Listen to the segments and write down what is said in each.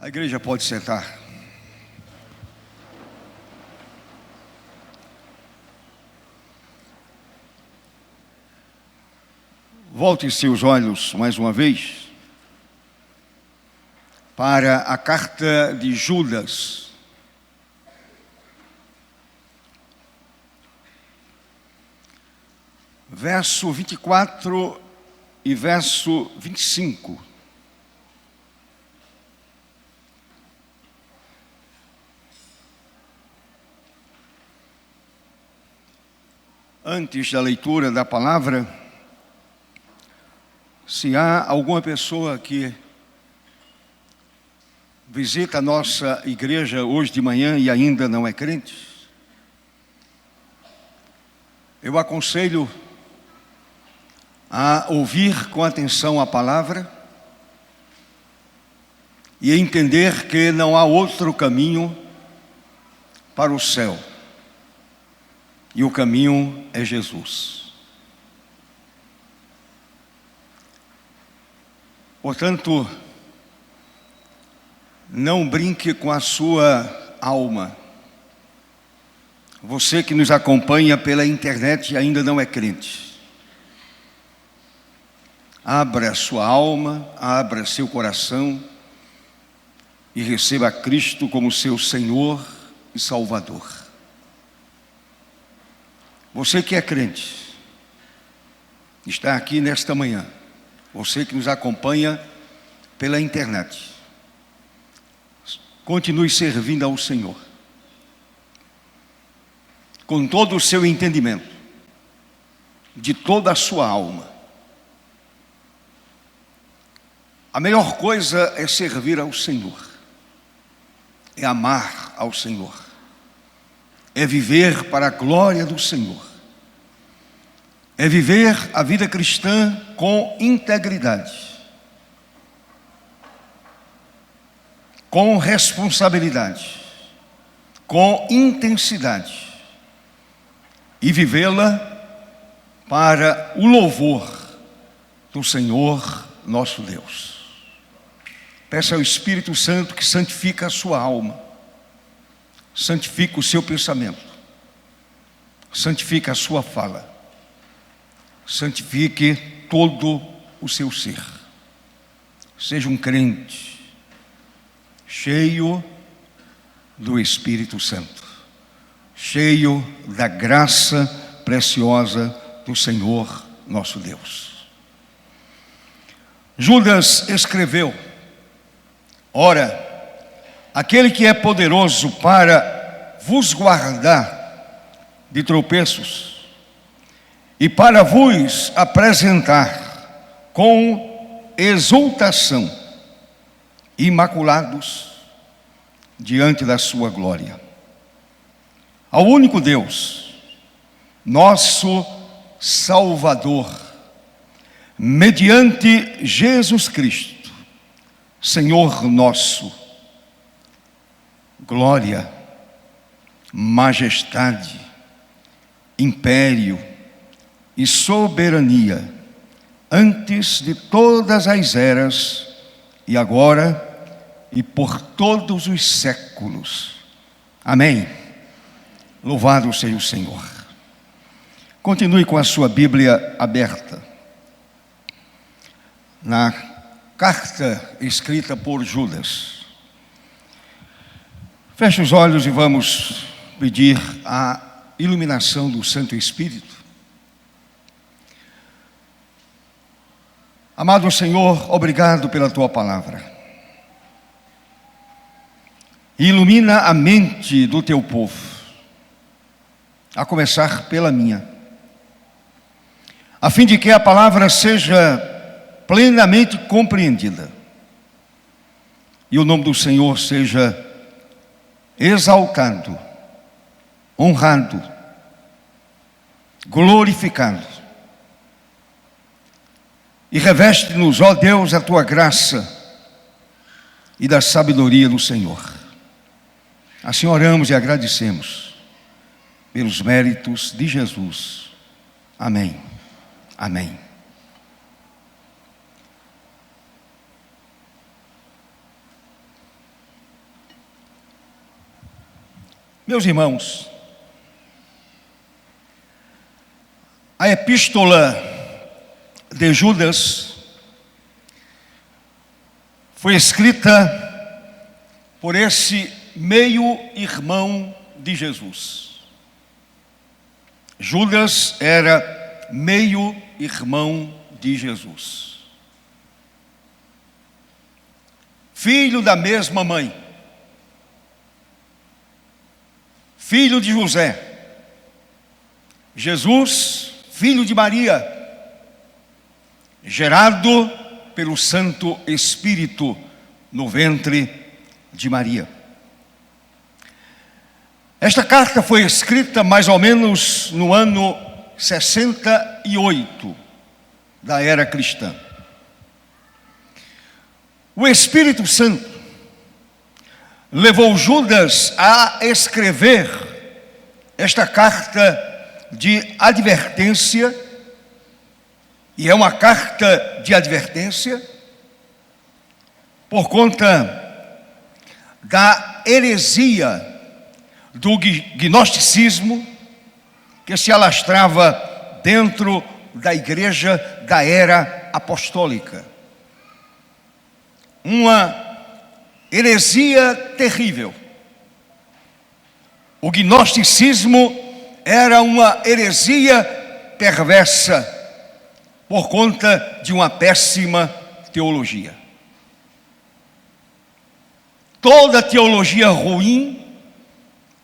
A igreja pode sentar. Volte seus olhos mais uma vez para a carta de Judas. Verso 24 e verso 25. Antes da leitura da palavra, se há alguma pessoa que visita a nossa igreja hoje de manhã e ainda não é crente, eu aconselho a ouvir com atenção a palavra e entender que não há outro caminho para o céu. E o caminho é Jesus. Portanto, não brinque com a sua alma. Você que nos acompanha pela internet e ainda não é crente, abra sua alma, abra seu coração e receba Cristo como seu Senhor e Salvador. Você que é crente, está aqui nesta manhã, você que nos acompanha pela internet, continue servindo ao Senhor, com todo o seu entendimento, de toda a sua alma. A melhor coisa é servir ao Senhor, é amar ao Senhor, é viver para a glória do Senhor, é viver a vida cristã com integridade, com responsabilidade, com intensidade, e vivê-la para o louvor do Senhor nosso Deus. Peça ao Espírito Santo que santifique a sua alma, santifique o seu pensamento, santifique a sua fala, santifique todo o seu ser. Seja um crente cheio do Espírito Santo, cheio da graça preciosa do Senhor nosso Deus. Judas escreveu: ora, aquele que é poderoso para vos guardar de tropeços e para vos apresentar com exultação, imaculados diante da sua glória. Ao único Deus, nosso Salvador, mediante Jesus Cristo, Senhor nosso, glória, majestade, império e soberania, antes de todas as eras, e agora e por todos os séculos. Amém. Louvado seja o Senhor. Continue com a sua Bíblia aberta na carta escrita por Judas. Feche os olhos e vamos pedir a iluminação do Santo Espírito. Amado Senhor, obrigado pela Tua palavra. Ilumina a mente do Teu povo, a começar pela minha, a fim de que a palavra seja plenamente compreendida e o nome do Senhor seja exaltado, honrado, glorificado. E reveste-nos, ó Deus, a Tua graça e da sabedoria do Senhor. Assim oramos e agradecemos pelos méritos de Jesus. Amém. Amém. Meus irmãos, a epístola de Judas foi escrita por esse meio-irmão de Jesus. Judas era meio-irmão de Jesus. Filho da mesma mãe. Filho de José. Jesus, filho de Maria, gerado pelo Santo Espírito no ventre de Maria. Esta carta foi escrita mais ou menos no ano 68 da era cristã. O Espírito Santo levou Judas a escrever esta carta de advertência, e é uma carta de advertência por conta da heresia do gnosticismo que se alastrava dentro da igreja da era apostólica. Uma heresia terrível. O gnosticismo era uma heresia perversa por conta de uma péssima teologia. Toda teologia ruim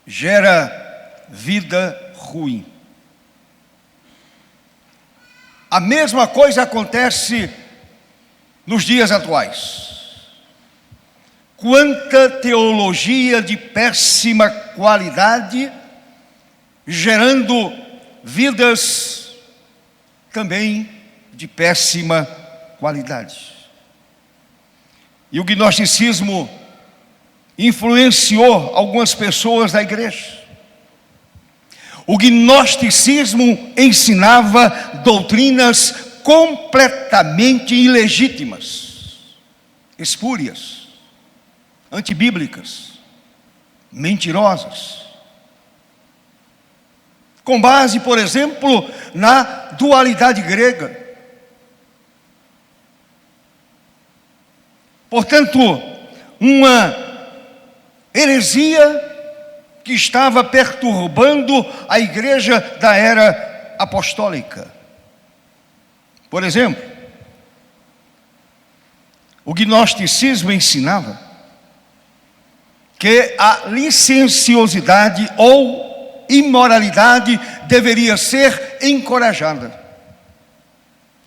gera vida ruim. A mesma coisa acontece nos dias atuais. Quanta teologia de péssima qualidade, gerando vidas também de péssima qualidade. E o gnosticismo influenciou algumas pessoas da igreja. O gnosticismo ensinava doutrinas completamente ilegítimas, espúrias, antibíblicas, mentirosas, com base, por exemplo, na dualidade grega. Portanto, uma heresia que estava perturbando a igreja da era apostólica. Por exemplo, o gnosticismo ensinava que a licenciosidade ou imoralidade deveria ser encorajada.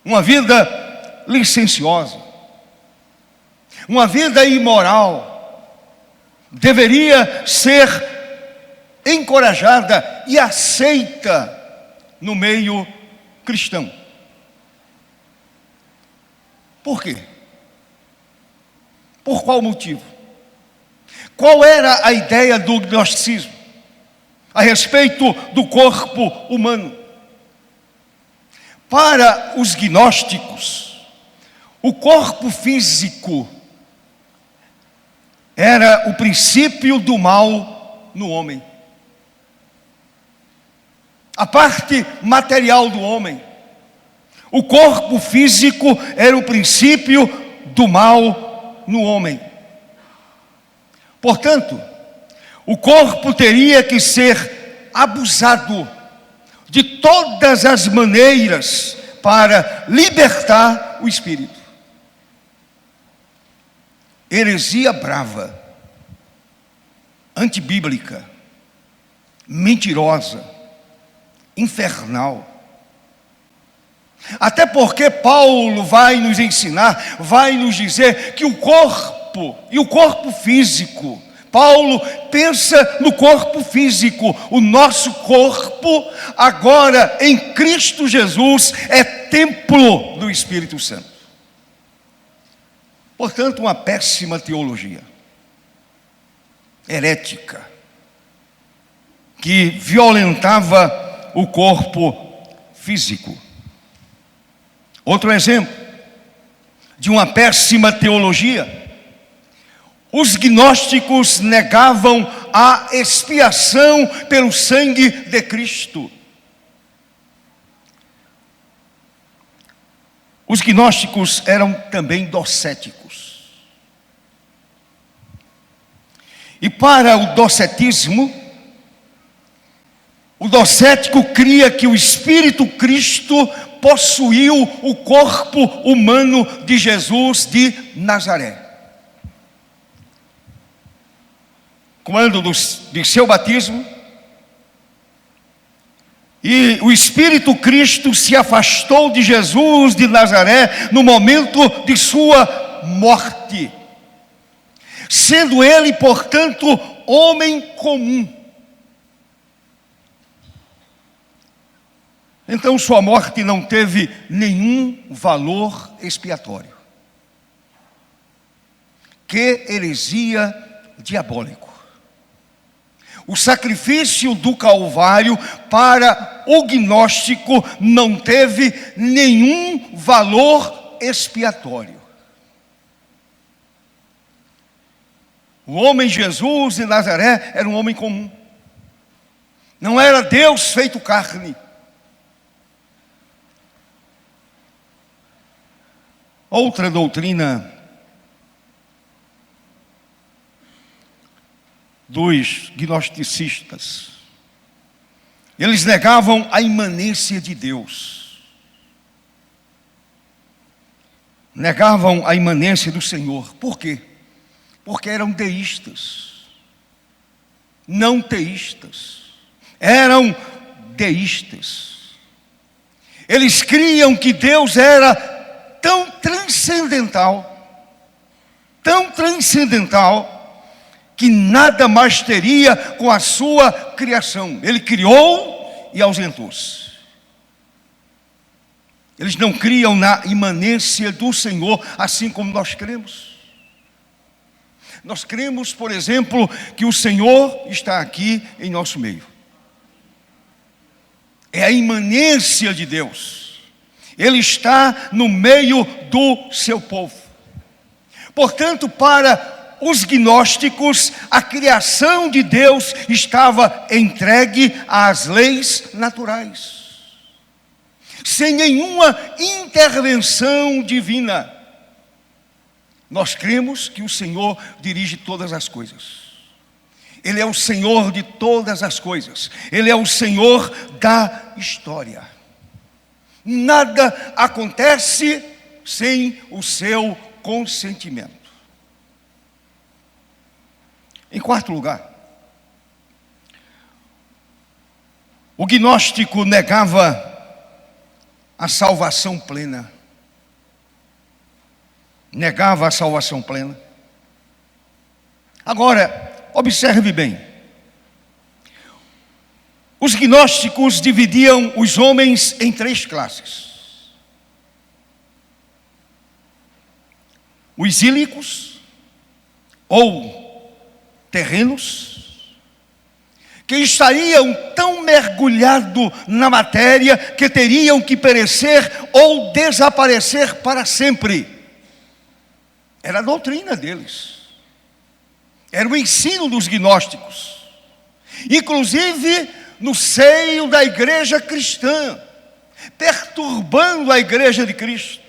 Uma vida licenciosa, uma vida imoral deveria ser encorajada e aceita no meio cristão. Por quê? Por qual motivo? Qual era a ideia do gnosticismo a respeito do corpo humano? Para os gnósticos, o corpo físico era o princípio do mal no homem. A parte material do homem, o corpo físico era o princípio do mal no homem. Portanto, o corpo teria que ser abusado de todas as maneiras para libertar o espírito. Heresia brava, antibíblica, mentirosa, infernal. Até porque Paulo vai nos ensinar, vai nos dizer que o corpo e o corpo físico, Paulo pensa no corpo físico, o nosso corpo agora em Cristo Jesus é templo do Espírito Santo. Portanto, uma péssima teologia, herética, que violentava o corpo físico. Outro exemplo de uma péssima teologia, Os gnósticos negavam a expiação pelo sangue de Cristo. Os gnósticos eram também docéticos. E para o docetismo, o docético cria que o Espírito Cristo possuiu o corpo humano de Jesus de Nazaré. Quando de seu batismo, e o Espírito Cristo se afastou de Jesus de Nazaré no momento de sua morte, sendo ele, portanto, homem comum. Então sua morte não teve nenhum valor expiatório. Que heresia diabólica! O sacrifício do Calvário para o gnóstico não teve nenhum valor expiatório. O homem Jesus de Nazaré era um homem comum. Não era Deus feito carne. Outra doutrina dos gnosticistas. Eles negavam a imanência de Deus. Negavam a imanência do Senhor. Por quê? Porque eram deístas. Não teístas. Eram deístas. Eles criam que Deus era tão transcendental, que nada mais teria com a sua criação. Ele criou e ausentou-se. Eles não criam na imanência do Senhor, assim como nós cremos. Nós cremos, por exemplo, que o Senhor está aqui em nosso meio. É a imanência de Deus. Ele está no meio do seu povo. Portanto, para os gnósticos, a criação de Deus estava entregue às leis naturais, sem nenhuma intervenção divina. Nós cremos que o Senhor dirige todas as coisas. Ele é o Senhor de todas as coisas. Ele é o Senhor da história. Nada acontece sem o seu consentimento. Em quarto lugar, o gnóstico negava a salvação plena. Negava a salvação plena. Agora, observe bem. Os gnósticos dividiam os homens em três classes: os ílicos, ou terrenos, que estariam tão mergulhados na matéria que teriam que perecer ou desaparecer para sempre. Era a doutrina deles. Era o ensino dos gnósticos. Inclusive no seio da igreja cristã, perturbando a igreja de Cristo.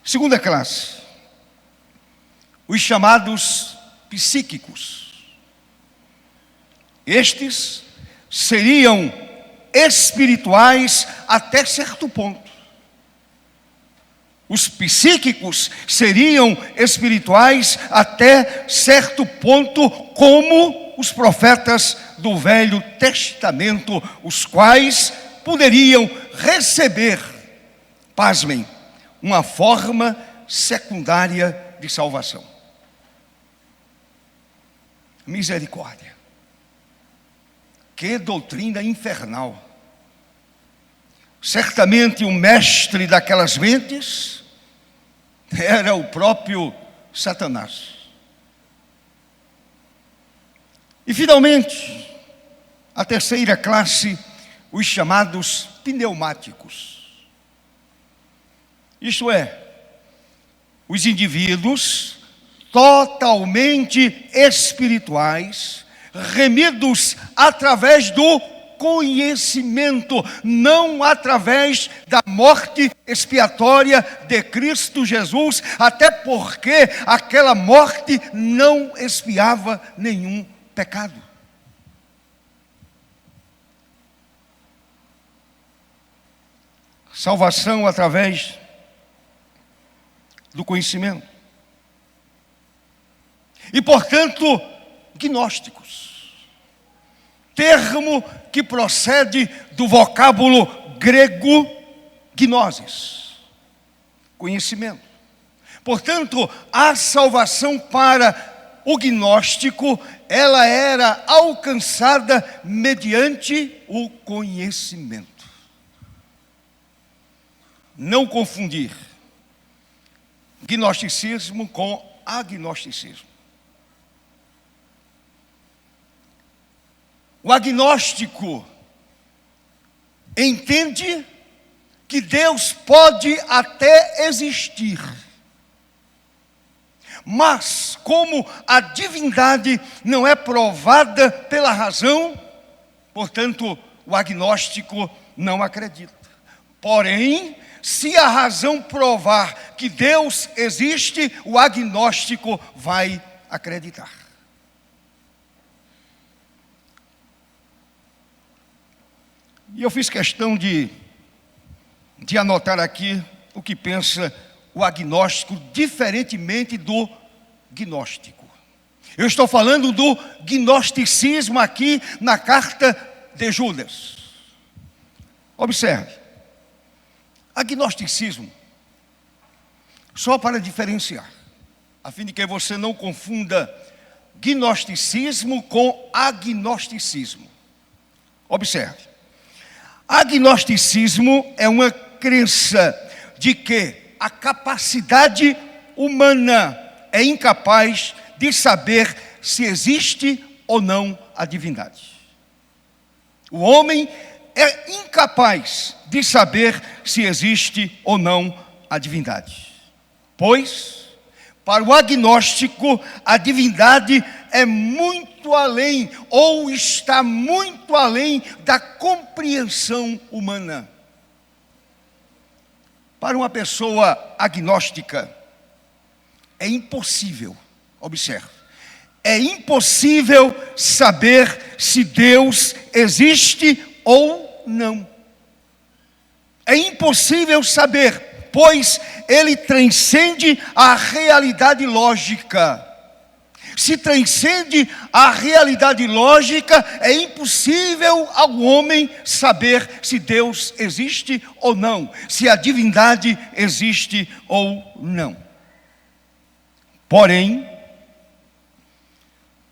Segunda classe, os chamados psíquicos. Estes seriam espirituais até certo ponto. Os psíquicos seriam espirituais até certo ponto, como os profetas do Velho Testamento, os quais poderiam receber, pasmem, uma forma secundária de salvação. Misericórdia. Que doutrina infernal. Certamente o mestre daquelas mentes era o próprio Satanás. E finalmente, a terceira classe, os chamados pneumáticos. Isto é, os indivíduos totalmente espirituais, remidos através do conhecimento, não através da morte expiatória de Cristo Jesus, até porque aquela morte não expiava nenhum pecado. Salvação através do conhecimento. E, portanto, gnósticos. Termo que procede do vocábulo grego gnosis, conhecimento. Portanto, a salvação para o gnóstico, ela era alcançada mediante o conhecimento. Não confundir gnosticismo com agnosticismo. O agnóstico entende que Deus pode até existir, mas como a divindade não é provada pela razão, portanto, o agnóstico não acredita. Porém, se a razão provar que Deus existe, o agnóstico vai acreditar. E eu fiz questão de anotar aqui o que pensa o agnóstico, diferentemente do gnóstico. Eu estou falando do gnosticismo aqui na carta de Judas. Observe. Agnosticismo, só para diferenciar, a fim de que você não confunda gnosticismo com agnosticismo. Observe. Agnosticismo é uma crença de que a capacidade humana é incapaz de saber se existe ou não a divindade. O homem é incapaz de saber se existe ou não a divindade. Pois, para o agnóstico, a divindade é muito além, ou está muito além da compreensão humana. Para uma pessoa agnóstica, é impossível, observe, é impossível saber se Deus existe ou não. É impossível saber, pois ele transcende a realidade lógica. Se transcende a realidade lógica, é impossível ao homem saber se Deus existe ou não, se a divindade existe ou não. Porém,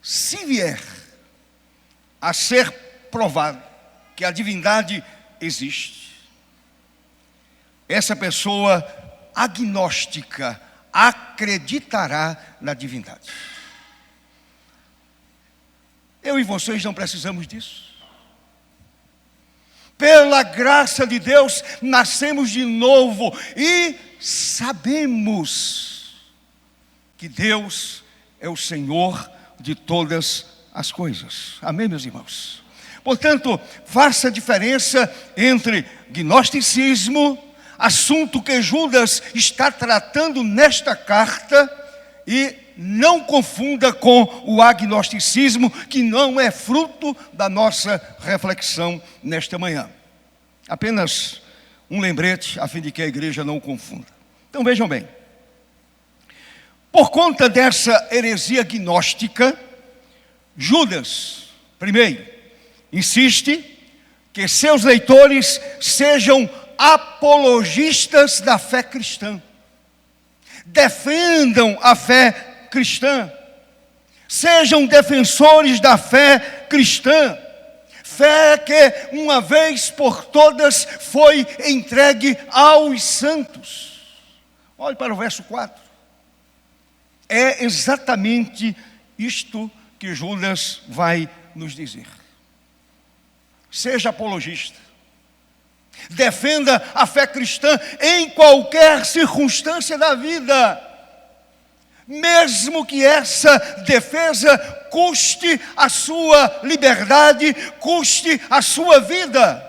se vier a ser provado que a divindade existe, essa pessoa agnóstica acreditará na divindade. Eu e vocês não precisamos disso. Pela graça de Deus, nascemos de novo e sabemos que Deus é o Senhor de todas as coisas. Amém, meus irmãos? Portanto, faça a diferença entre gnosticismo, assunto que Judas está tratando nesta carta, e não confunda com o agnosticismo, que não é fruto da nossa reflexão nesta manhã. Apenas um lembrete, a fim de que a igreja não confunda. Então vejam bem. Por conta dessa heresia gnóstica, Judas, primeiro, insiste que seus leitores sejam apologistas da fé cristã. Defendam a fé cristã. Sejam defensores da fé cristã. Fé que uma vez por todas foi entregue aos santos. Olhe para o verso 4. É exatamente isto que Judas vai nos dizer. Seja apologista. Defenda a fé cristã em qualquer circunstância da vida. mesmo que essa defesa custe a sua liberdade, custe a sua vida.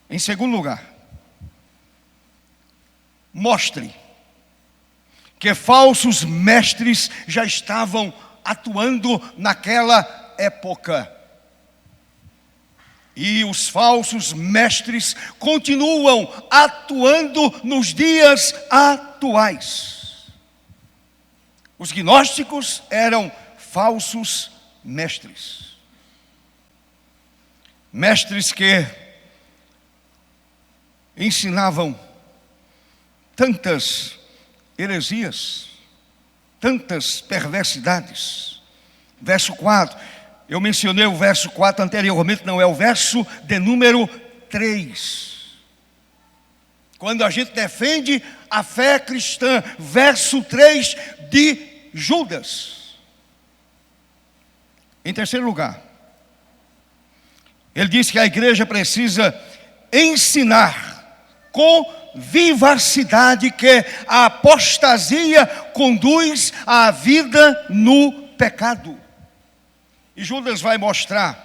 Em segundo lugar, mostre que falsos mestres já estavam atuando naquela época. E os falsos mestres continuam atuando nos dias atuais. Os gnósticos eram falsos mestres. Mestres que ensinavam tantas heresias, tantas perversidades. Verso 4. Eu mencionei o verso 4 anteriormente, não é o verso de número 3. Quando a gente defende a fé cristã, verso 3 de Judas. Em terceiro lugar, ele diz que a igreja precisa ensinar com vivacidade que a apostasia conduz à vida no pecado. E Judas vai mostrar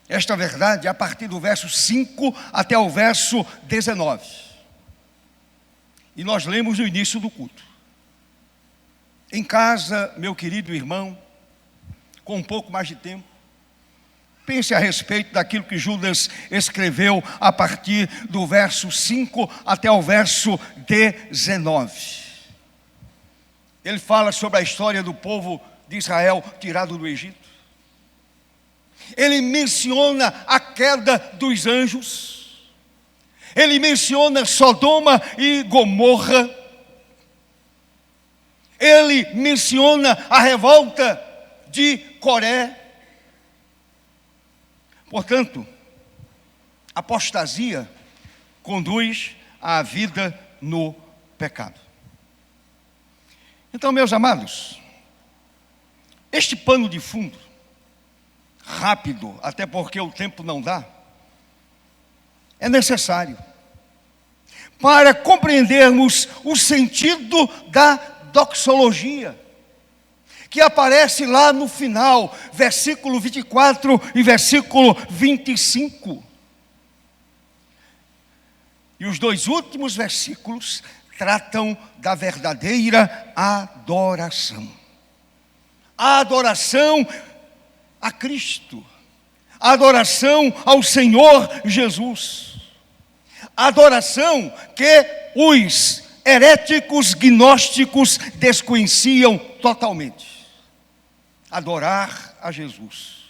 esta verdade a partir do verso 5 até o verso 19. E nós lemos no início do culto. Em casa, meu querido irmão, com um pouco mais de tempo, pense a respeito daquilo que Judas escreveu a partir do verso 5 até o verso 19. Ele fala sobre a história do povo de Israel tirado do Egito. Ele menciona a queda dos anjos. Ele menciona Sodoma e Gomorra. Ele menciona a revolta de Coré. Portanto, apostasia conduz à vida no pecado. Então, meus amados, este pano de fundo, rápido, até porque o tempo não dá, é necessário para compreendermos o sentido da doxologia, que aparece lá no final, versículo 24 e versículo 25. E os dois últimos versículos tratam da verdadeira adoração. A adoração a Cristo, a adoração ao Senhor Jesus, a adoração que os heréticos gnósticos desconheciam totalmente. Adorar a Jesus,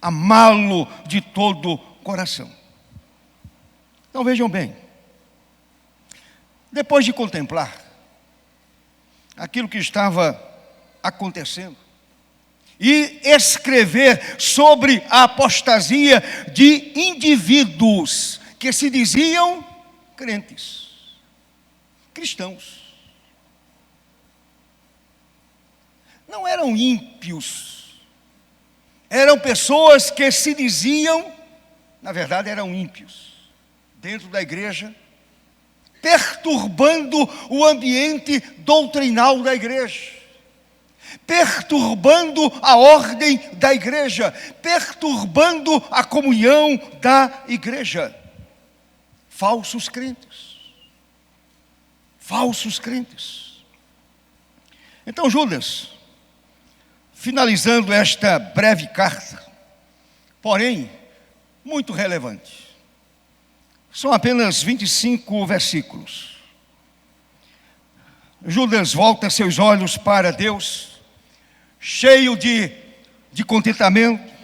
amá-lo de todo o coração. Então vejam bem, depois de contemplar aquilo que estava acontecendo, e escrever sobre a apostasia de indivíduos que se diziam crentes, cristãos. Não eram ímpios, eram pessoas que se diziam, na verdade eram ímpios, dentro da igreja, perturbando o ambiente doutrinal da igreja, perturbando a ordem da igreja, perturbando a comunhão da igreja. Falsos crentes. Falsos crentes. Então Judas, finalizando esta breve carta, porém muito relevante, são apenas 25 versículos. Judas volta seus olhos para Deus, cheio de contentamento.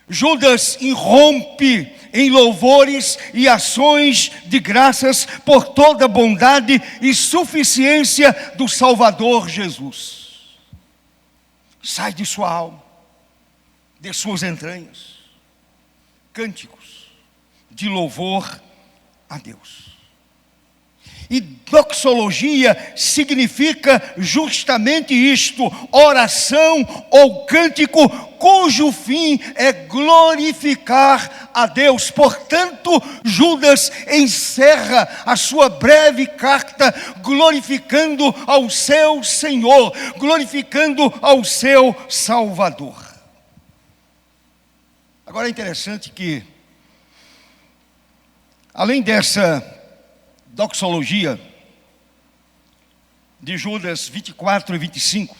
Judas irrompe em louvores e ações de graças por toda a bondade e suficiência do Salvador Jesus. Sai de sua alma, de suas entranhas, cânticos de louvor a Deus. E doxologia significa justamente isto: oração ou cântico cujo fim é glorificar a Deus. Portanto, Judas encerra a sua breve carta glorificando ao seu Senhor, glorificando ao seu Salvador. Agora é interessante que, além dessa doxologia de Judas 24 e 25,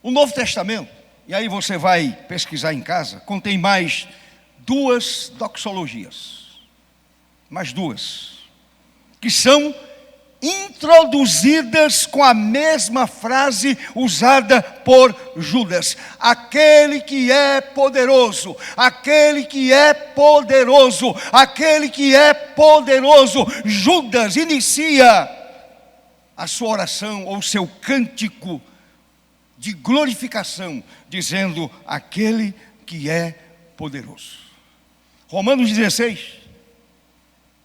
o Novo Testamento, e aí você vai pesquisar em casa, contém mais duas doxologias, mais duas, que são introduzidas com a mesma frase usada por Judas: aquele que é poderoso, aquele que é poderoso, aquele que é poderoso. Judas inicia a sua oração ou seu cântico de glorificação, dizendo: aquele que é poderoso. Romanos 16,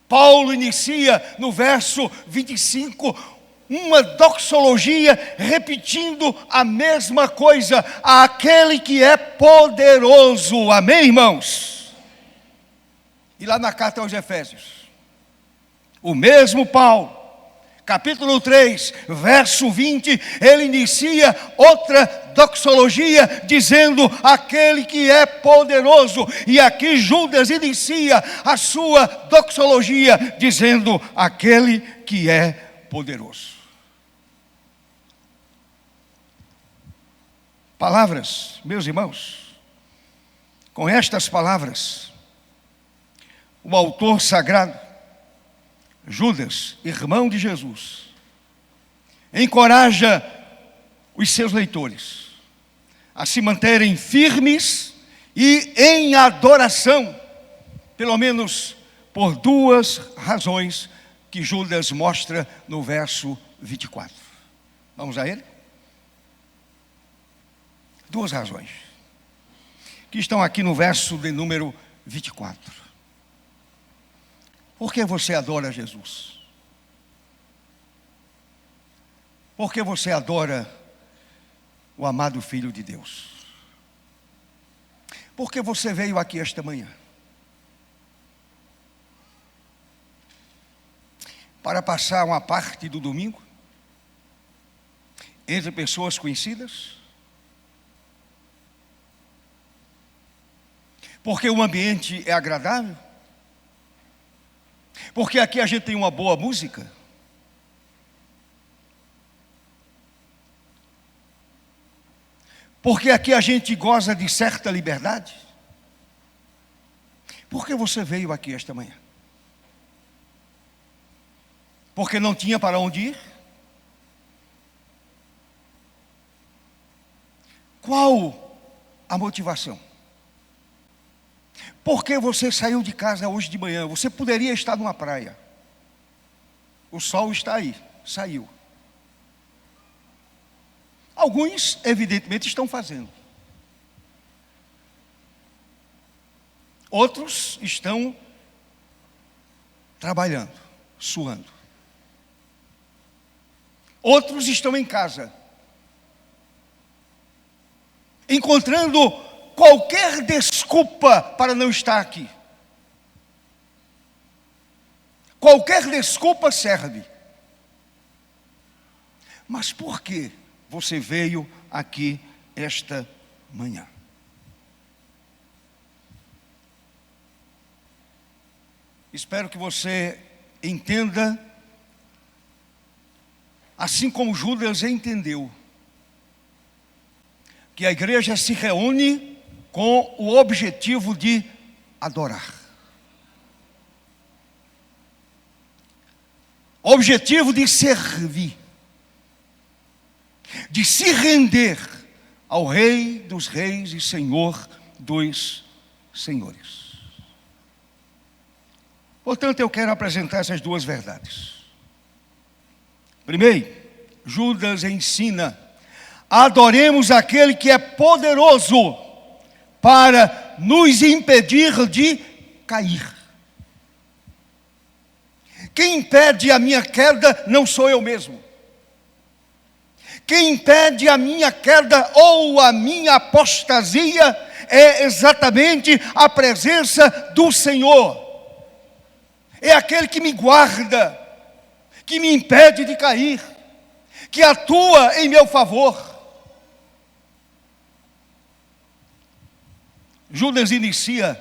Paulo inicia no verso 25 uma doxologia repetindo a mesma coisa: aquele que é poderoso. Amém, irmãos? E lá na carta aos Efésios, o mesmo Paulo, capítulo 3, verso 20, ele inicia outra doxologia dizendo: aquele que é poderoso. E aqui Judas inicia a sua doxologia dizendo: aquele que é poderoso. Palavras, meus irmãos, com estas palavras, o autor sagrado, Judas, irmão de Jesus, encoraja os seus leitores a se manterem firmes e em adoração, pelo menos por duas razões que Judas mostra no verso 24. Vamos a ele? Duas razões que estão aqui no verso de número 24. Por que você adora Jesus? Por que você adora o amado Filho de Deus? Por que você veio aqui esta manhã? Para passar uma parte do domingo entre pessoas conhecidas? Porque o ambiente é agradável? Porque aqui a gente tem uma boa música? Porque aqui a gente goza de certa liberdade? Por que você veio aqui esta manhã? Porque não tinha para onde ir? Qual a motivação? Por que você saiu de casa hoje de manhã? Você poderia estar numa praia. O sol está aí, saiu. Alguns, evidentemente, estão fazendo. Outros estão trabalhando, suando. Outros estão em casa, encontrando qualquer desculpa para não estar aqui. Qualquer desculpa serve. Mas por que você veio aqui esta manhã? Espero que você entenda, assim como Judas entendeu, que a igreja se reúne com o objetivo de adorar. Objetivo de servir, de se render ao Rei dos Reis e Senhor dos Senhores. Portanto, eu quero apresentar essas duas verdades. Primeiro, Judas ensina: adoremos aquele que é poderoso para nos impedir de cair. Quem impede a minha queda não sou eu mesmo. Quem impede a minha queda ou a minha apostasia é exatamente a presença do Senhor. É aquele que me guarda, que me impede de cair, que atua em meu favor. Judas inicia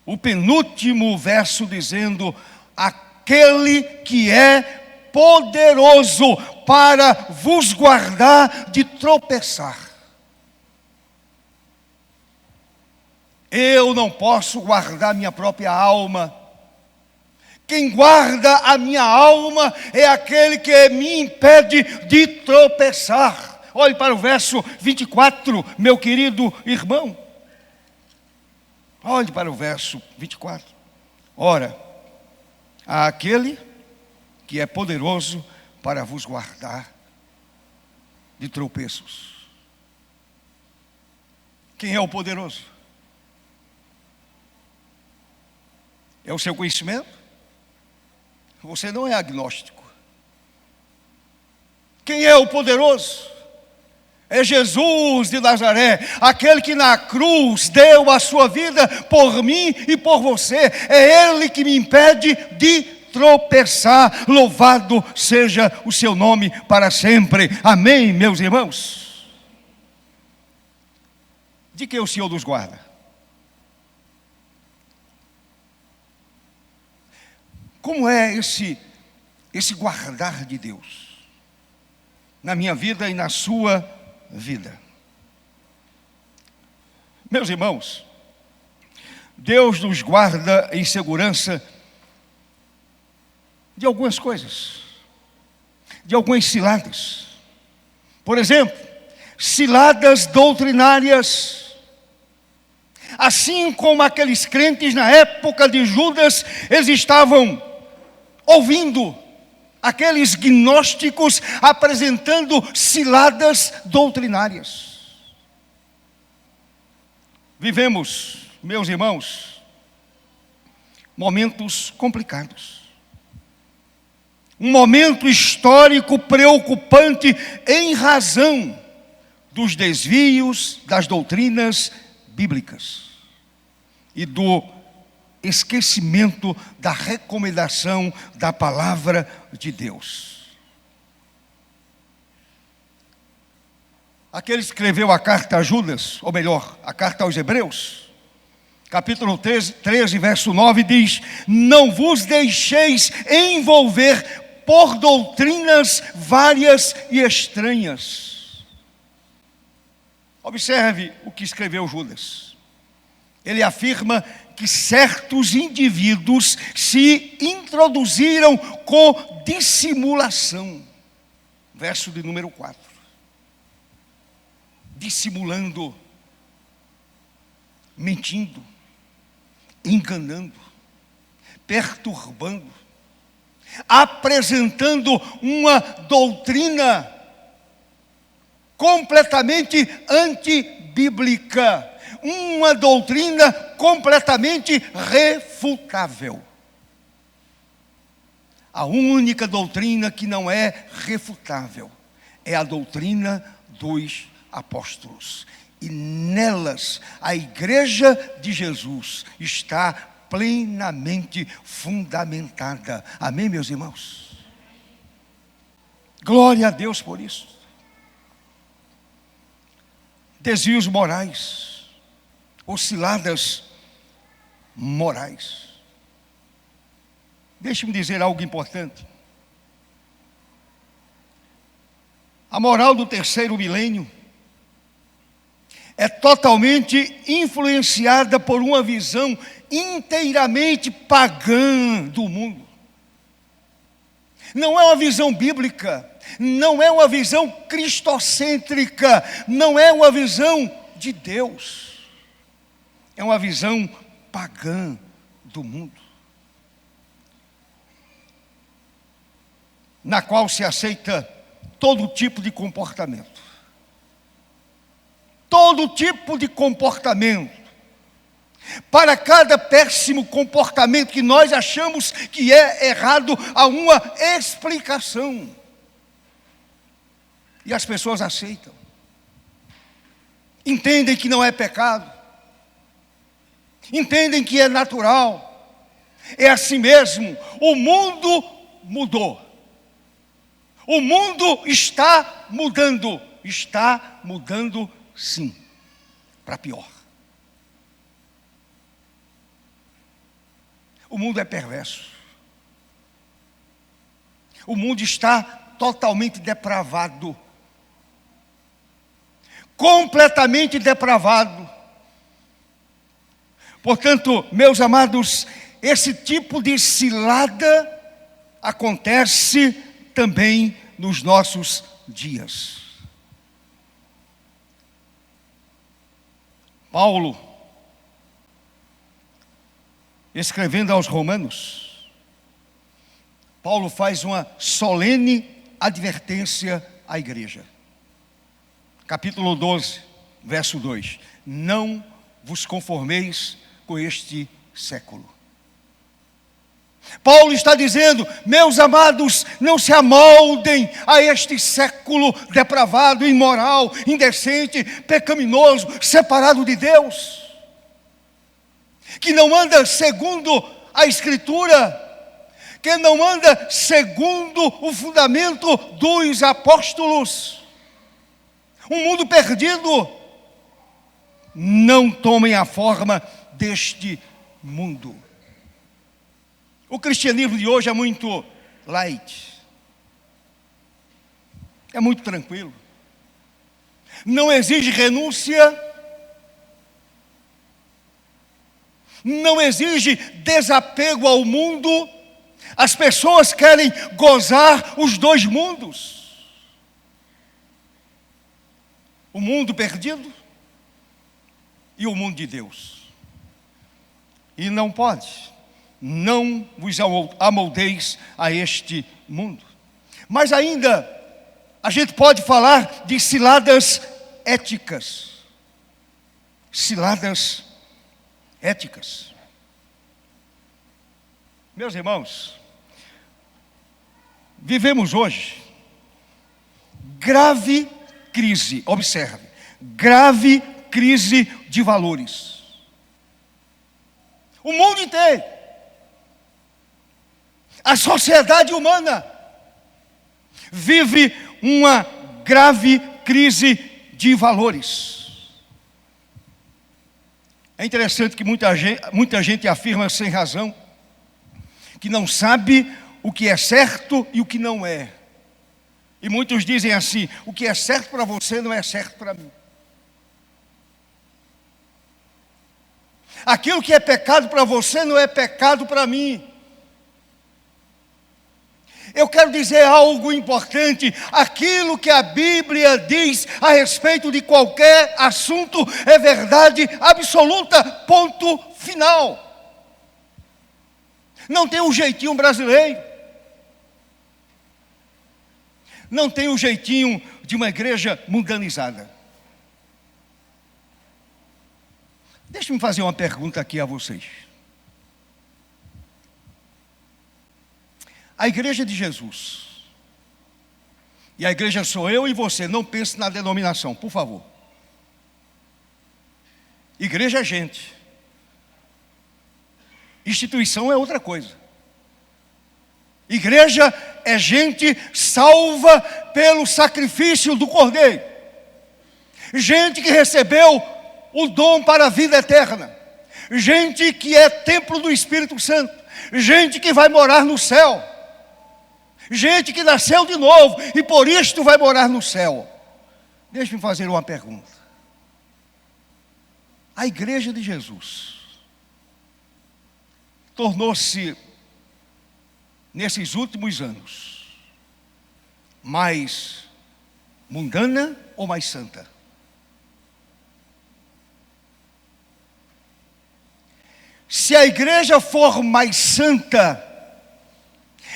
o penúltimo verso dizendo: aquele que é poderoso para vos guardar de tropeçar. Eu não posso guardar minha própria alma. Quem guarda a minha alma é aquele que me impede de tropeçar. Olhe para o verso 24, meu querido irmão. Olhe para o verso 24. Ora, há aquele que é poderoso para vos guardar de tropeços. Quem é o poderoso? É o seu conhecimento? Você não é agnóstico. Quem é o poderoso? É Jesus de Nazaré, aquele que na cruz deu a sua vida por mim e por você. É Ele que me impede de tropeçar. Louvado seja o seu nome para sempre. Amém, meus irmãos? De que o Senhor nos guarda? Como é esse guardar de Deus na minha vida e na sua vida? Meus irmãos, Deus nos guarda em segurança de algumas coisas, de algumas ciladas. Por exemplo, ciladas doutrinárias. Assim como aqueles crentes na época de Judas, eles estavam ouvindo aqueles gnósticos apresentando ciladas doutrinárias. Vivemos, meus irmãos, momentos complicados. Um momento histórico preocupante em razão dos desvios das doutrinas bíblicas e do esquecimento da recomendação da palavra de Deus. Aquele que escreveu a carta a Judas, ou melhor, a carta aos Hebreus, capítulo 13, verso 9, diz: não vos deixeis envolver por doutrinas várias e estranhas. Observe o que escreveu Judas. Ele afirma que certos indivíduos se introduziram com dissimulação. Verso de número 4. Dissimulando, mentindo, enganando, perturbando, apresentando uma doutrina completamente antibíblica, uma doutrina completamente refutável. A única doutrina que não é refutável é a doutrina dos apóstolos. E nelas a igreja de Jesus está plenamente fundamentada. Amém, meus irmãos? Glória a Deus por isso. Desvios morais, osciladas morais. Deixe-me dizer algo importante. A moral do terceiro milênio é totalmente influenciada por uma visão inteiramente pagã do mundo. Não é uma visão bíblica, não é uma visão cristocêntrica, não é uma visão de Deus. É uma visão pagã do mundo, na qual se aceita todo tipo de comportamento. Todo tipo de comportamento Para cada péssimo comportamento que nós achamos que é errado, há uma explicação. E as pessoas aceitam. Entendem que não é pecado. Entendem que é natural. É assim mesmo. O mundo mudou. O mundo está mudando. Está mudando, sim, para pior. O mundo é perverso. O mundo está totalmente depravado. Completamente depravado. Portanto, meus amados, esse tipo de cilada acontece também nos nossos dias. Paulo, escrevendo aos Romanos, Paulo faz uma solene advertência à igreja. Capítulo 12, verso 2. Não vos conformeis com este século. Paulo está dizendo, meus amados, não se amoldem a este século depravado, imoral, indecente, pecaminoso, separado de Deus, que não anda segundo a Escritura, que não anda segundo o fundamento dos apóstolos. Um mundo perdido. Não tomem a forma deste mundo. O cristianismo de hoje é muito light. É muito tranquilo. Não exige renúncia. Não exige desapego ao mundo. As pessoas querem gozar os dois mundos. O mundo perdido e o mundo de Deus. E não pode. Não vos amoldeis a este mundo. Mas ainda, a gente pode falar de ciladas éticas. Ciladas éticas. Meus irmãos, vivemos hoje grave crise, observe, grave crise de valores. O mundo inteiro, a sociedade humana, vive uma grave crise de valores. É interessante que muita gente afirma sem razão, que não sabe o que é certo e o que não é. E muitos dizem assim, o que é certo para você não é certo para mim. Aquilo que é pecado para você não é pecado para mim. Eu quero dizer algo importante. Aquilo que a Bíblia diz a respeito de qualquer assunto é verdade absoluta, ponto final. Não tem um jeitinho brasileiro. Não tem um jeitinho de uma igreja mundanizada. Deixe-me fazer uma pergunta aqui a vocês. A igreja de Jesus, e a igreja sou eu e você, não pense na denominação, por favor. Igreja é gente. Instituição é outra coisa. Igreja é gente salva pelo sacrifício do Cordeiro. Gente que recebeu o dom para a vida eterna. Gente que é templo do Espírito Santo. Gente que vai morar no céu. Gente que nasceu de novo e por isto vai morar no céu. Deixe-me fazer uma pergunta. A igreja de Jesus tornou-se, nesses últimos anos, mais mundana ou mais santa? Se a igreja for mais santa,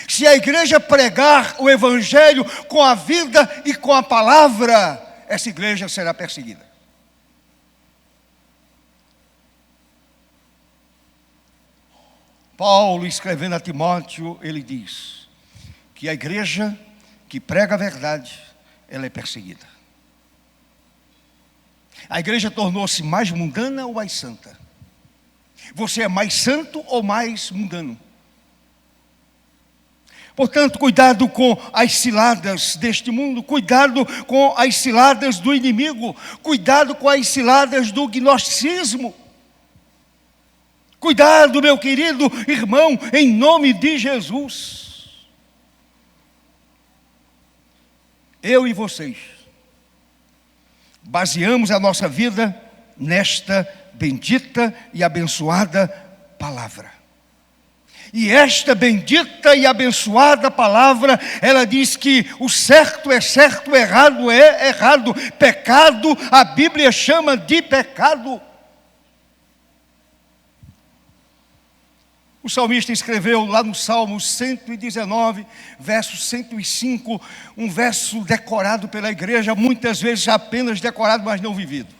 se a igreja pregar o evangelho com a vida e com a palavra, essa igreja será perseguida. Paulo, escrevendo a Timóteo, ele diz que a igreja que prega a verdade, ela é perseguida. A igreja tornou-se mais mundana ou mais santa? Você é mais santo ou mais mundano? Portanto, cuidado com as ciladas deste mundo, cuidado com as ciladas do inimigo, cuidado com as ciladas do gnosticismo. Cuidado, meu querido irmão, em nome de Jesus. Eu e vocês baseamos a nossa vida nesta bendita e abençoada palavra. E esta bendita e abençoada palavra, ela diz que o certo é certo, o errado é errado. Pecado, a Bíblia chama de pecado. O salmista escreveu lá no Salmo 119, verso 105, um verso decorado pela igreja, muitas vezes apenas decorado, mas não vivido.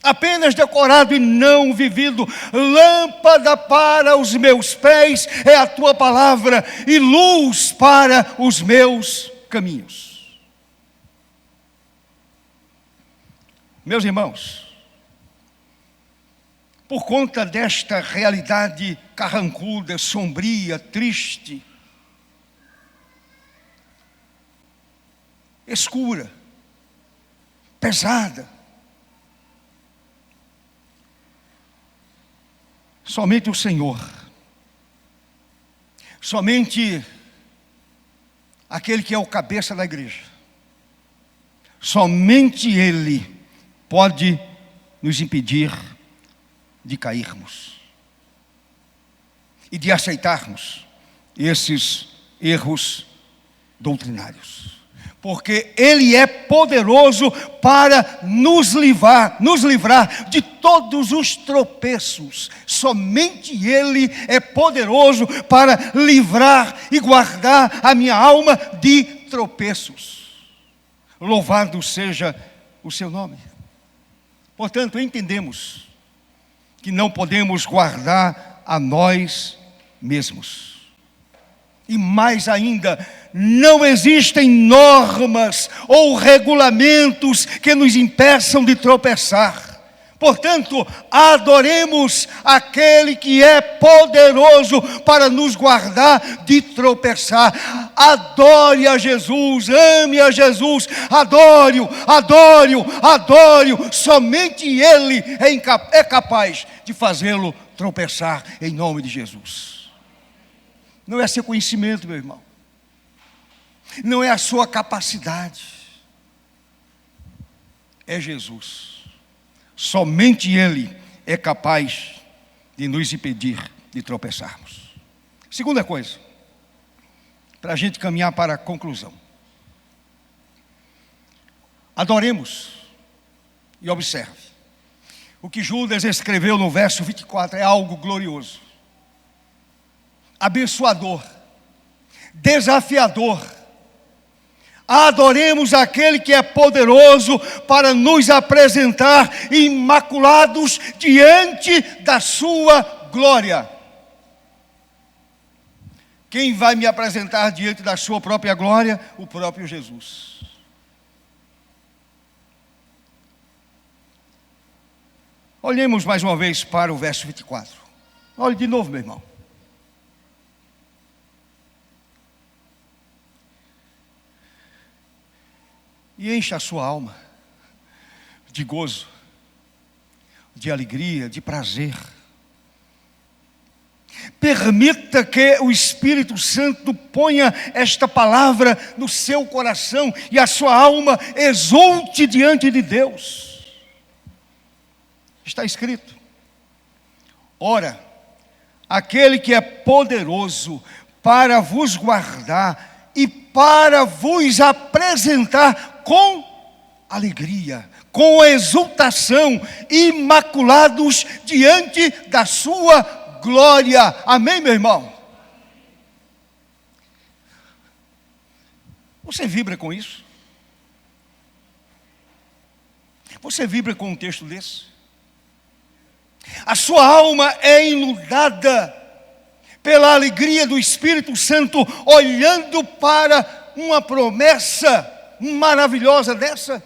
Apenas decorado e não vivido. Lâmpada para os meus pés é a tua palavra, e luz para os meus caminhos. Meus irmãos, por conta desta realidade carrancuda, sombria, triste, escura, pesada, somente o Senhor, somente aquele que é o cabeça da igreja, somente Ele pode nos impedir de cairmos e de aceitarmos esses erros doutrinários. Porque Ele é poderoso para nos livrar de todos os tropeços. Somente Ele é poderoso para livrar e guardar a minha alma de tropeços. Louvado seja o seu nome. Portanto, entendemos que não podemos guardar a nós mesmos. E mais ainda, não existem normas ou regulamentos que nos impeçam de tropeçar. Portanto, adoremos aquele que é poderoso para nos guardar de tropeçar. Adore a Jesus, ame a Jesus, adore-o, adore-o, adore-o. Somente Ele é capaz de fazê-lo tropeçar em nome de Jesus. Não é seu conhecimento, meu irmão. Não é a sua capacidade. É Jesus. Somente Ele é capaz de nos impedir de tropeçarmos. Segunda coisa, para a gente caminhar para a conclusão. Adoremos e observe. O que Judas escreveu no verso 24 é algo glorioso, abençoador, desafiador. Adoremos aquele que é poderoso para nos apresentar imaculados diante da sua glória. Quem vai me apresentar diante da sua própria glória? O próprio Jesus. Olhemos mais uma vez para o verso 24. Olhe de novo, meu irmão. E encha a sua alma de gozo, de alegria, de prazer. Permita que o Espírito Santo ponha esta palavra no seu coração e a sua alma exulte diante de Deus. Está escrito: ora, aquele que é poderoso para vos guardar e para vos apresentar com alegria, com exultação, imaculados diante da sua glória. Amém, meu irmão? Você vibra com isso? Você vibra com um texto desse? A sua alma é inundada pela alegria do Espírito Santo, olhando para uma promessa maravilhosa dessa.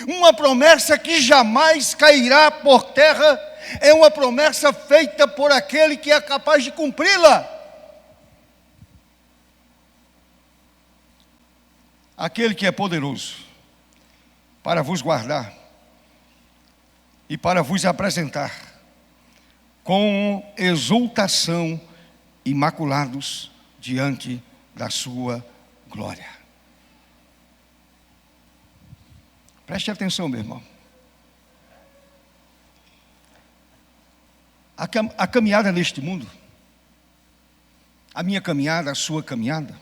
Uma promessa que jamais cairá por terra, é uma promessa feita por aquele que é capaz de cumpri-la. Aquele que é poderoso para vos guardar e para vos apresentar com exultação, imaculados diante da sua glória. Preste atenção, meu irmão. A caminhada neste mundo, a minha caminhada, a sua caminhada,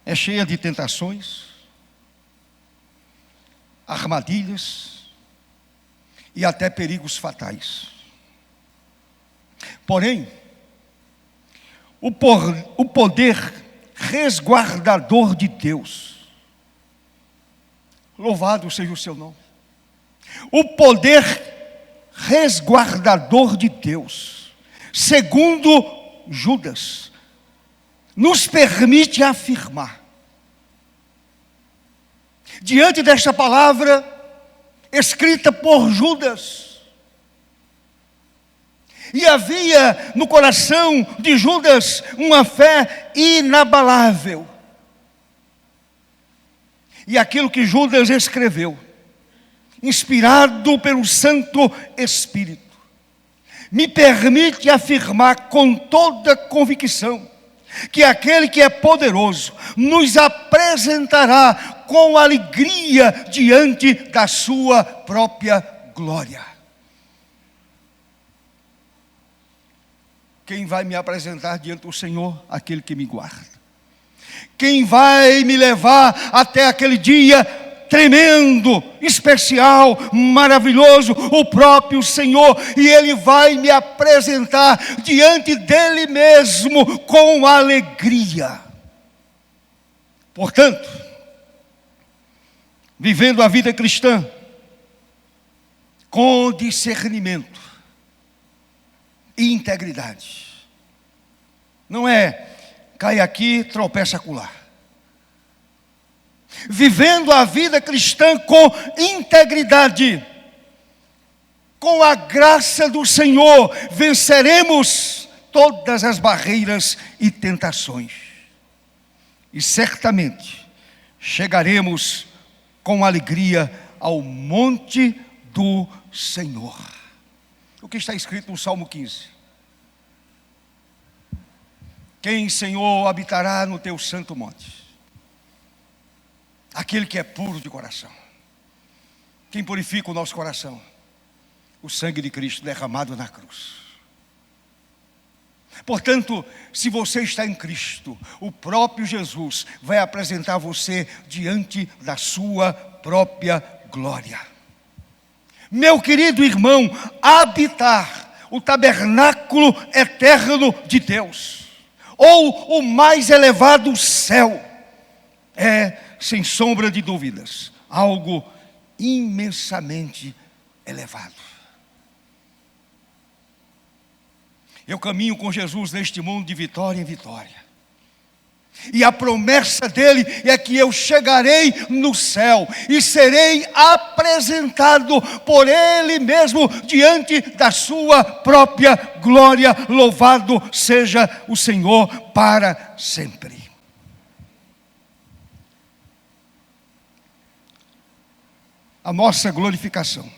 é cheia de tentações, armadilhas e até perigos fatais. Porém, o poder resguardador de Deus, louvado seja o seu nome, o poder resguardador de Deus, segundo Judas, nos permite afirmar, diante desta palavra escrita por Judas, e havia no coração de Judas uma fé inabalável, e aquilo que Judas escreveu, inspirado pelo Santo Espírito, me permite afirmar com toda convicção que aquele que é poderoso nos apresentará com alegria diante da sua própria glória. Quem vai me apresentar diante do Senhor? Aquele que me guarda. Quem vai me levar até aquele dia tremendo, especial, maravilhoso? O próprio Senhor. E Ele vai me apresentar diante dEle mesmo com alegria. Portanto, vivendo a vida cristã com discernimento e integridade. Não é cai aqui, tropeça acolá. Vivendo a vida cristã com integridade, com a graça do Senhor, venceremos todas as barreiras e tentações. E certamente chegaremos com alegria ao monte do Senhor. O que está escrito no Salmo 15? Quem, Senhor, habitará no teu santo monte? Aquele que é puro de coração. Quem purifica o nosso coração? O sangue de Cristo derramado na cruz. Portanto, se você está em Cristo, o próprio Jesus vai apresentar você diante da sua própria glória. Meu querido irmão, habitar o tabernáculo eterno de Deus, ou o mais elevado céu, é, sem sombra de dúvidas, algo imensamente elevado. Eu caminho com Jesus neste mundo de vitória em vitória. E a promessa dele é que eu chegarei no céu e serei apresentado por ele mesmo diante da sua própria glória. Louvado seja o Senhor para sempre. A nossa glorificação,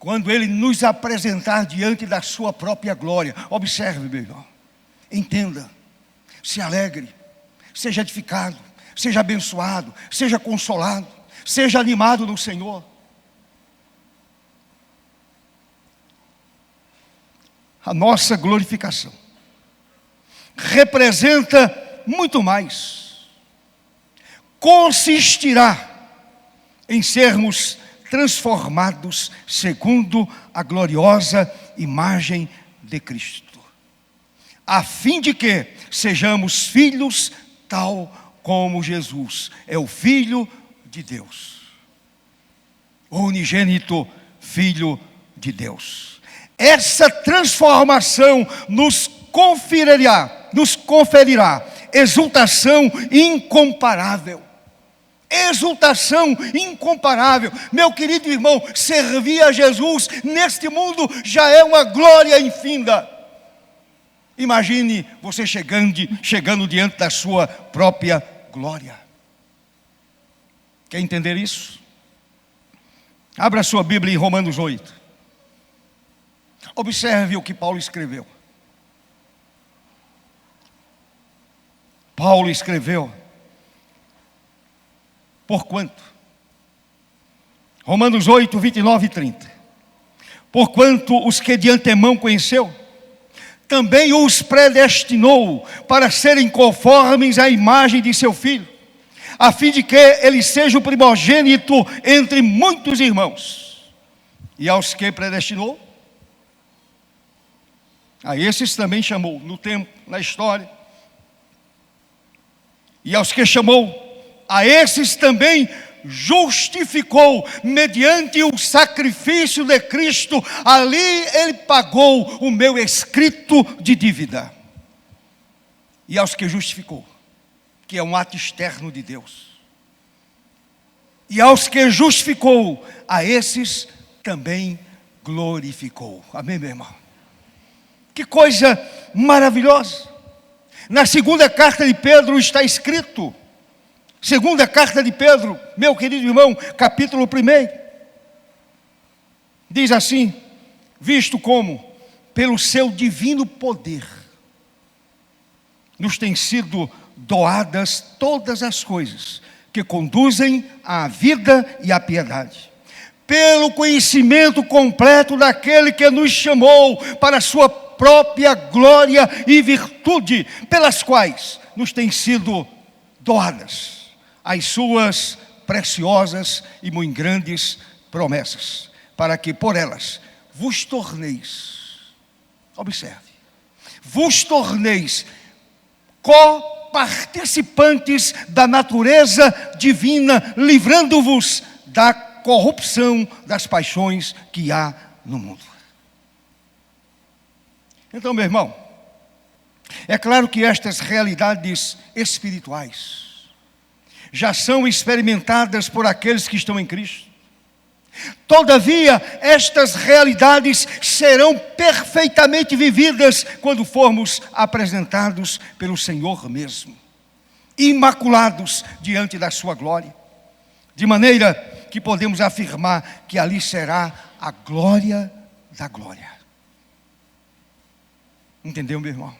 quando ele nos apresentar diante da sua própria glória. Observe, meu irmão, entenda, se alegre, seja edificado, seja abençoado, seja consolado, seja animado no Senhor. A nossa glorificação representa muito mais. Consistirá em sermos transformados segundo a gloriosa imagem de Cristo, a fim de que sejamos filhos tal como Jesus é o Filho de Deus, o unigênito Filho de Deus. Essa transformação nos conferirá exultação incomparável. Exultação incomparável. Meu querido irmão, servir a Jesus neste mundo já é uma glória infinda. Imagine você chegando diante da sua própria glória. Quer entender isso? Abra sua Bíblia em Romanos 8. Observe o que Paulo escreveu. Paulo escreveu: porquanto, Romanos 8, 29 e 30. Porquanto os que de antemão conheceu, também os predestinou para serem conformes à imagem de seu Filho, a fim de que ele seja o primogênito entre muitos irmãos. E aos que predestinou, a esses também chamou, no tempo, na história. E aos que chamou, a esses também justificou, mediante o sacrifício de Cristo. Ali ele pagou o meu escrito de dívida. E aos que justificou, que é um ato externo de Deus. E aos que justificou, a esses também glorificou. Amém, meu irmão? Que coisa maravilhosa. Na segunda carta de Pedro está escrito, segunda carta de Pedro, meu querido irmão, capítulo 1, diz assim: visto como, pelo seu divino poder, nos têm sido doadas todas as coisas que conduzem à vida e à piedade, pelo conhecimento completo daquele que nos chamou para a sua própria glória e virtude, pelas quais nos têm sido doadas as suas preciosas e muito grandes promessas, para que por elas vos torneis, observe, vos torneis coparticipantes da natureza divina, livrando-vos da corrupção das paixões que há no mundo. Então, meu irmão, é claro que estas realidades espirituais já são experimentadas por aqueles que estão em Cristo. Todavia, estas realidades serão perfeitamente vividas quando formos apresentados pelo Senhor mesmo, imaculados diante da sua glória, de maneira que podemos afirmar que ali será a glória da glória. Entendeu, meu irmão?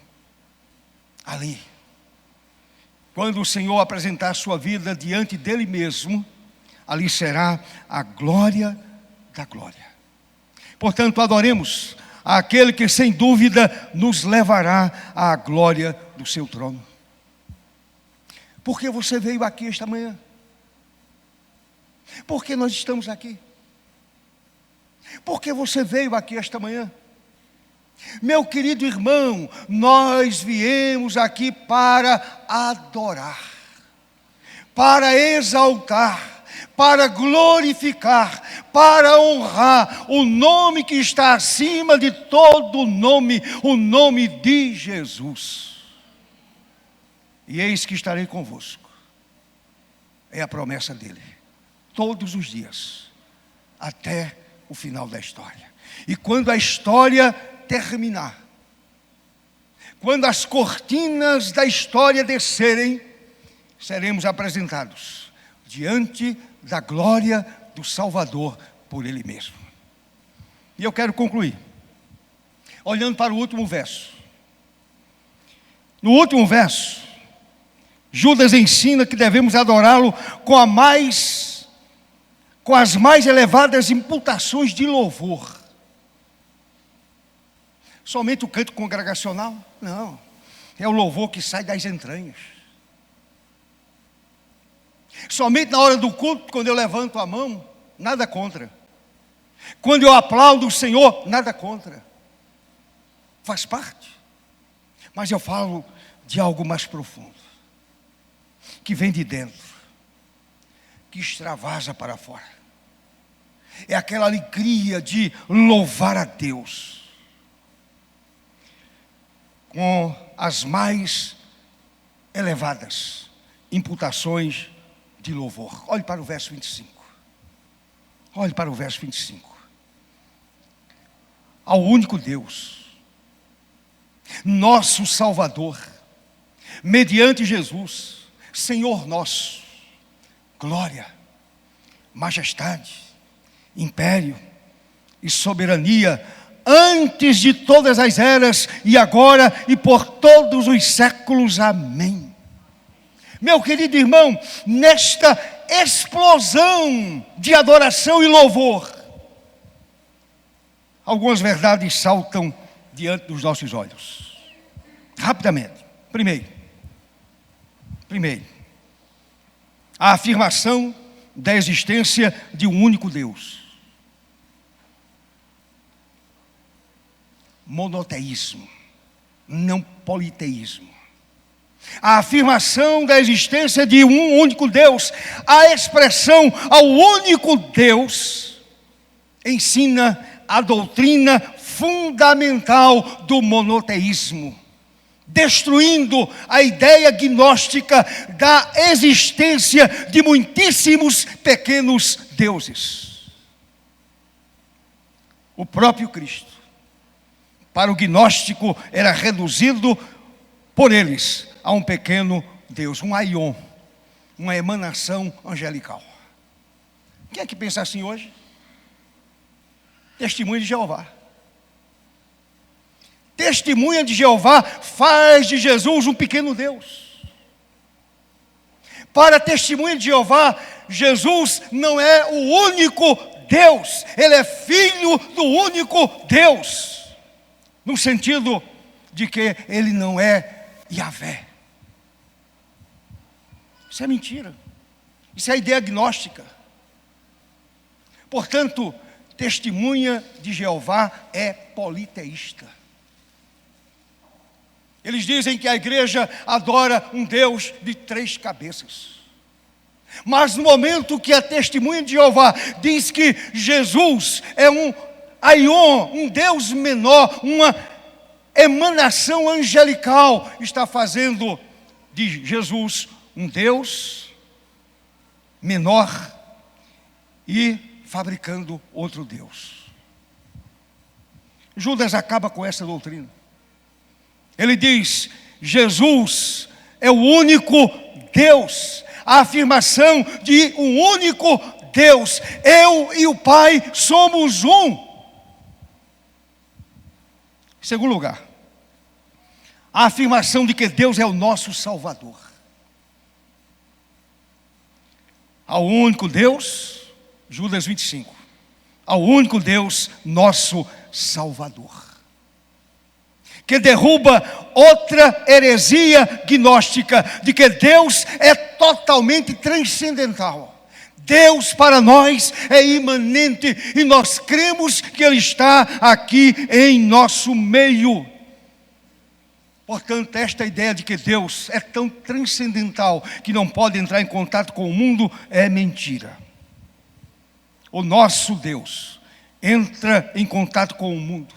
Ali, quando o Senhor apresentar a sua vida diante dele mesmo, ali será a glória da glória. Portanto, adoremos aquele que sem dúvida nos levará à glória do seu trono. Por que você veio aqui esta manhã? Por que nós estamos aqui? Por que você veio aqui esta manhã? Meu querido irmão, nós viemos aqui para adorar, para exaltar, para glorificar, para honrar o nome que está acima de todo nome, o nome de Jesus. E eis que estarei convosco, é a promessa dele, todos os dias, até o final da história. E quando a história terminar, quando as cortinas da história descerem, seremos apresentados diante da glória do Salvador por Ele mesmo. E eu quero concluir olhando para o último verso. No último verso, Judas ensina que devemos adorá-lo com as mais elevadas imputações de louvor. Somente o canto congregacional? Não, é o louvor que sai das entranhas. Somente na hora do culto, quando eu levanto a mão, nada contra. Quando eu aplaudo o Senhor, nada contra. Faz parte. Mas eu falo de algo mais profundo, que vem de dentro, que extravasa para fora. É aquela alegria de louvar a Deus com as mais elevadas imputações de louvor. Olhe para o verso 25. Olhe para o verso 25. Ao único Deus, nosso Salvador, mediante Jesus, Senhor nosso, glória, majestade, império e soberania, antes de todas as eras, e agora e por todos os séculos. Amém. Meu querido irmão, nesta explosão de adoração e louvor, algumas verdades saltam diante dos nossos olhos. Rapidamente. Primeiro, a afirmação da existência de um único Deus. Monoteísmo, não politeísmo. A afirmação da existência de um único Deus, a expressão ao único Deus, ensina a doutrina fundamental do monoteísmo, destruindo a ideia gnóstica da existência de muitíssimos pequenos deuses. O próprio Cristo, para o gnóstico, era reduzido por eles a um pequeno Deus, um aion, uma emanação angelical. Quem é que pensa assim hoje? Testemunha de Jeová. Testemunha de Jeová faz de Jesus um pequeno Deus. Para a testemunha de Jeová, Jesus não é o único Deus, Ele é filho do único Deus, no sentido de que Ele não é Yahvé. Isso é mentira, isso é ideia gnóstica. Portanto, testemunha de Jeová é politeísta. Eles dizem que a igreja adora um Deus de 3 cabeças. Mas no momento que a testemunha de Jeová diz que Jesus é um aion, um Deus menor, uma emanação angelical, está fazendo de Jesus um Deus menor e fabricando outro Deus. Judas acaba com essa doutrina. Ele diz: Jesus é o único Deus. A afirmação de um único Deus. Eu e o Pai somos um. Em segundo lugar, a afirmação de que Deus é o nosso Salvador. Ao único Deus, Judas 25, ao único Deus, nosso Salvador, que derruba outra heresia gnóstica, de que Deus é totalmente transcendental. Deus para nós é imanente, e nós cremos que Ele está aqui em nosso meio. Portanto, esta ideia de que Deus é tão transcendental que não pode entrar em contato com o mundo é mentira. O nosso Deus entra em contato com o mundo,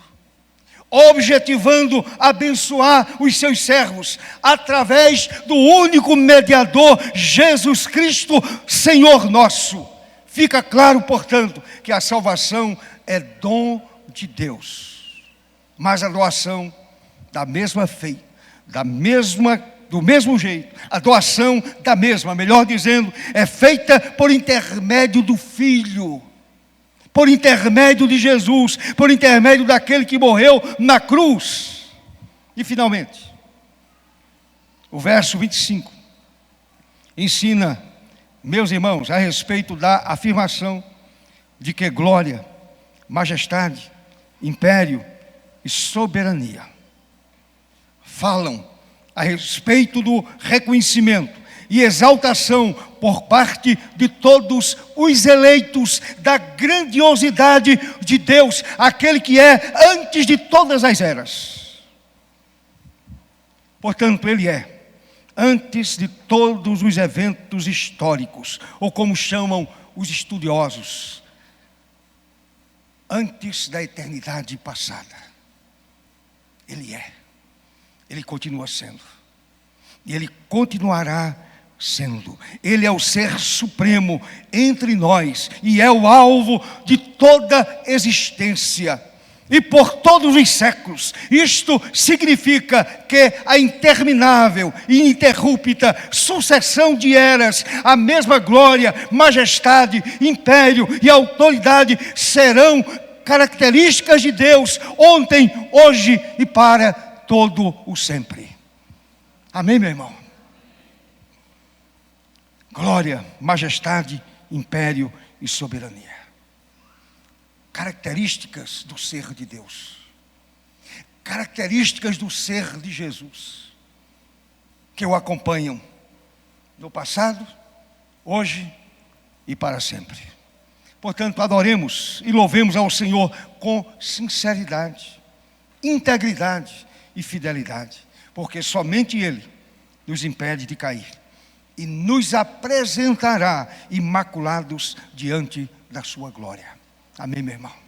objetivando abençoar os seus servos através do único mediador, Jesus Cristo, Senhor nosso. Fica claro, portanto, que a salvação é dom de Deus, mas a doação da mesma fé, do mesmo jeito, a doação da mesma, melhor dizendo, é feita por intermédio do Filho, por intermédio de Jesus, por intermédio daquele que morreu na cruz. E finalmente, o verso 25 ensina, meus irmãos, a respeito da afirmação de que glória, majestade, império e soberania falam a respeito do reconhecimento e exaltação por parte de todos os eleitos da grandiosidade de Deus, aquele que é antes de todas as eras. Portanto, Ele é antes de todos os eventos históricos, ou como chamam os estudiosos, antes da eternidade passada. Ele é, Ele continua sendo, e Ele continuará sendo. Ele é o ser supremo entre nós, e é o alvo de toda existência, e por todos os séculos. Isto significa que a interminável e ininterrupta sucessão de eras, a mesma glória, majestade, império e autoridade serão características de Deus, ontem, hoje e para todo o sempre. Amém, meu irmão? Glória, majestade, império e soberania. Características do ser de Deus. Características do ser de Jesus, que o acompanham no passado, hoje e para sempre. Portanto, adoremos e louvemos ao Senhor com sinceridade, integridade e fidelidade, porque somente Ele nos impede de cair e nos apresentará imaculados diante da sua glória. Amém, meu irmão?